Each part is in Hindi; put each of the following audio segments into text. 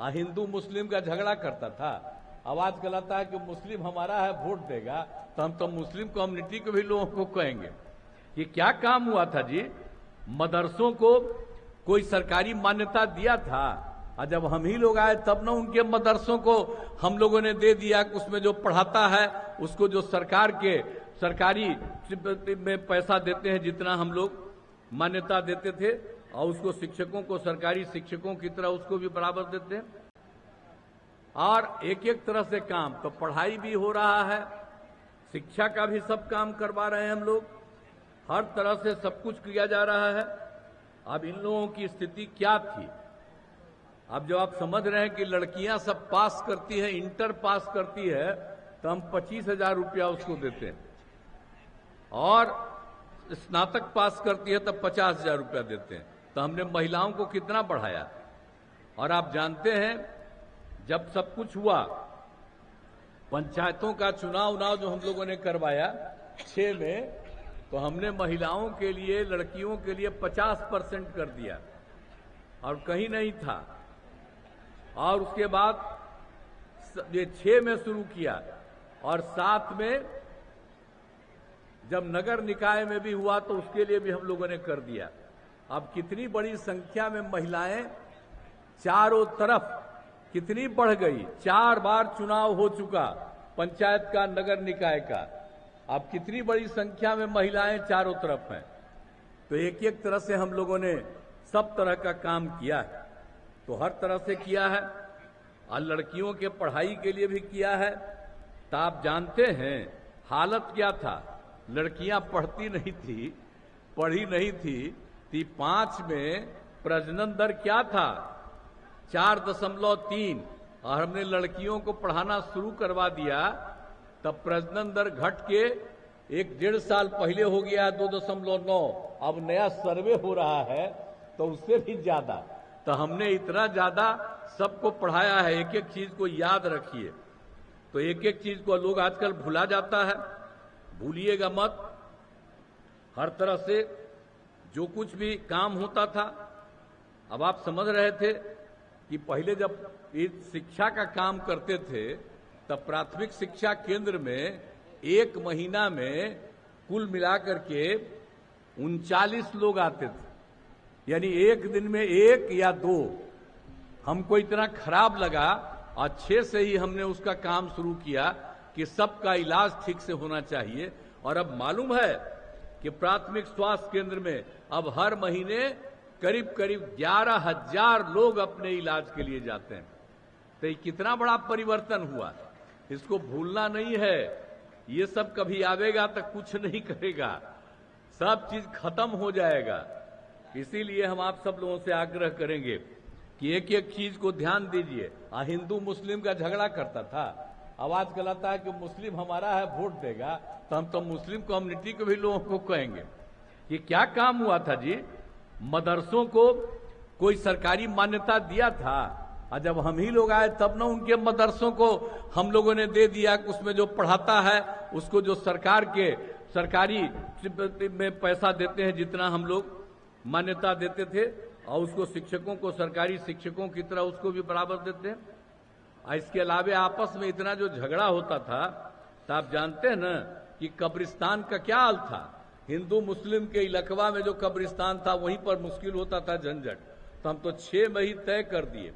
हिंदू मुस्लिम का झगड़ा करता था। अब आज कहलाता है कि मुस्लिम हमारा है, वोट देगा, तो हम तो मुस्लिम कम्युनिटी के भी लोगों को कहेंगे। ये क्या काम हुआ था जी? मदरसों को कोई सरकारी मान्यता दिया था, और जब हम ही लोग आए तब ना उनके मदरसों को हम लोगों ने दे दिया कि उसमें जो पढ़ाता है उसको जो सरकारी में पैसा देते हैं, जितना हम लोग मान्यता देते थे, और उसको शिक्षकों को सरकारी शिक्षकों की तरह उसको भी बराबर देते हैं। और एक एक तरह से काम, तो पढ़ाई भी हो रहा है, शिक्षा का भी सब काम करवा रहे हैं हम लोग, हर तरह से सब कुछ किया जा रहा है। अब इन लोगों की स्थिति क्या थी? अब जब आप समझ रहे हैं कि लड़कियां सब पास करती है, इंटर पास करती है, तो हम 25,000 रुपया उसको देते हैं, और स्नातक पास करती है तब 50,000 रुपया देते हैं। तो हमने महिलाओं को कितना बढ़ाया। और आप जानते हैं, जब सब कुछ हुआ, पंचायतों का चुनाव जो हम लोगों ने करवाया 6 में, तो हमने महिलाओं के लिए, लड़कियों के लिए 50% कर दिया, और कहीं नहीं था। और उसके बाद ये 6 में शुरू किया, और 7 में जब नगर निकाय में भी हुआ तो उसके लिए भी हम लोगों ने कर दिया। अब कितनी बड़ी संख्या में महिलाएं चारों तरफ कितनी बढ़ गई। 4 बार चुनाव हो चुका पंचायत का, नगर निकाय का। अब कितनी बड़ी संख्या में महिलाएं चारों तरफ हैं। तो एक एक तरह से हम लोगों ने सब तरह का काम किया है, तो हर तरह से किया है, और लड़कियों के पढ़ाई के लिए भी किया है। तो आप जानते हैं हालत क्या था, लड़कियां पढ़ती नहीं थी, पढ़ी नहीं थी। 5 में प्रजनन दर क्या था? 4.3, और हमने लड़कियों को पढ़ाना शुरू करवा दिया, तब प्रजनन दर घट के 1-1.5 साल पहले हो गया 2.9। अब नया सर्वे हो रहा है तो उससे भी ज्यादा। तो हमने इतना ज्यादा सबको पढ़ाया है। एक एक चीज को याद रखिए। तो एक एक चीज को लोग आजकल भुला जाता है, भूलिएगा मत। हर तरह से जो कुछ भी काम होता था, अब आप समझ रहे थे कि पहले जब इस शिक्षा का काम करते थे, तब प्राथमिक शिक्षा केंद्र में 1 महीना में कुल मिलाकर के 39 लोग आते थे, यानी एक दिन में 1 या 2। हमको इतना खराब लगा, और 6 से ही हमने उसका काम शुरू किया कि सबका इलाज ठीक से होना चाहिए। और अब मालूम है कि प्राथमिक स्वास्थ्य केंद्र में अब हर महीने करीब 11,000 लोग अपने इलाज के लिए जाते हैं। तो ये कितना बड़ा परिवर्तन हुआ, इसको भूलना नहीं है। ये सब कभी आवेगा तो कुछ नहीं करेगा, सब चीज खत्म हो जाएगा। इसीलिए हम आप सब लोगों से आग्रह करेंगे कि एक एक चीज को ध्यान दीजिए। हिंदू मुस्लिम का झगड़ा करता था, आवाज कहलाता है कि मुस्लिम हमारा है, वोट देगा, तो हम तो मुस्लिम कम्युनिटी के भी लोगों को कहेंगे। ये क्या काम हुआ था जी? मदरसों को कोई सरकारी मान्यता दिया था, और जब हम ही लोग आए तब ना उनके मदरसों को हम लोगों ने दे दिया कि उसमें जो पढ़ाता है उसको जो सरकारी में पैसा देते हैं, जितना हम लोग मान्यता देते थे, और उसको शिक्षकों को सरकारी शिक्षकों की तरह उसको भी बराबर देते हैं। और इसके अलावा आपस में इतना जो झगड़ा होता था, तो आप जानते हैं ना कि कब्रिस्तान का क्या हाल था। हिंदू मुस्लिम के इलाकवा में जो कब्रिस्तान था वहीं पर मुश्किल होता था झंझट। तो हम तो 6 में ही तय कर दिए,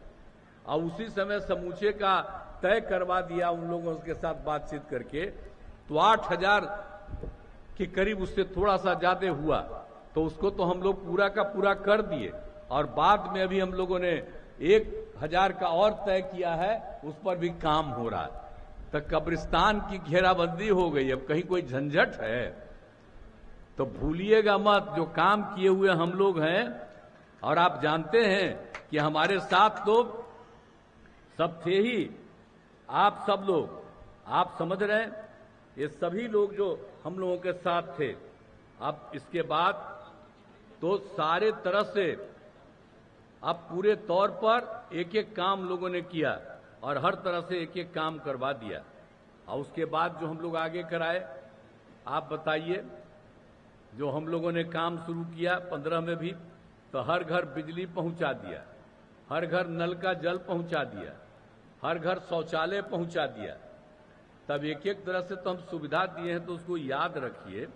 और उसी समय समूचे का तय करवा दिया उन लोगों के साथ बातचीत करके। तो 8,000 के करीब, उससे थोड़ा सा ज्यादा हुआ, तो उसको तो हम लोग पूरा का पूरा कर दिए। और बाद में अभी हम लोगों ने 1,000 का और तय किया है, उस पर भी काम हो रहा है। तो कब्रिस्तान की घेराबंदी हो गई, अब कहीं कोई झंझट है। तो भूलिएगा मत, जो काम किए हुए हम लोग हैं। और आप जानते हैं कि हमारे साथ लोग सब थे ही, आप सब लोग, आप समझ रहे हैं, ये सभी लोग जो हम लोगों के साथ थे। अब इसके बाद तो सारे तरह से अब पूरे तौर पर एक एक काम लोगों ने किया, और हर तरह से एक एक काम करवा दिया। और उसके बाद जो हम लोग आगे कराए, आप बताइए, जो हम लोगों ने काम शुरू किया 15 में भी, तो हर घर बिजली पहुंचा दिया। हर घर नल का जल पहुंचा दिया, हर घर शौचालय पहुंचा दिया, तब एक एक तरह से तो हम सुविधा दिए हैं, तो उसको याद रखिए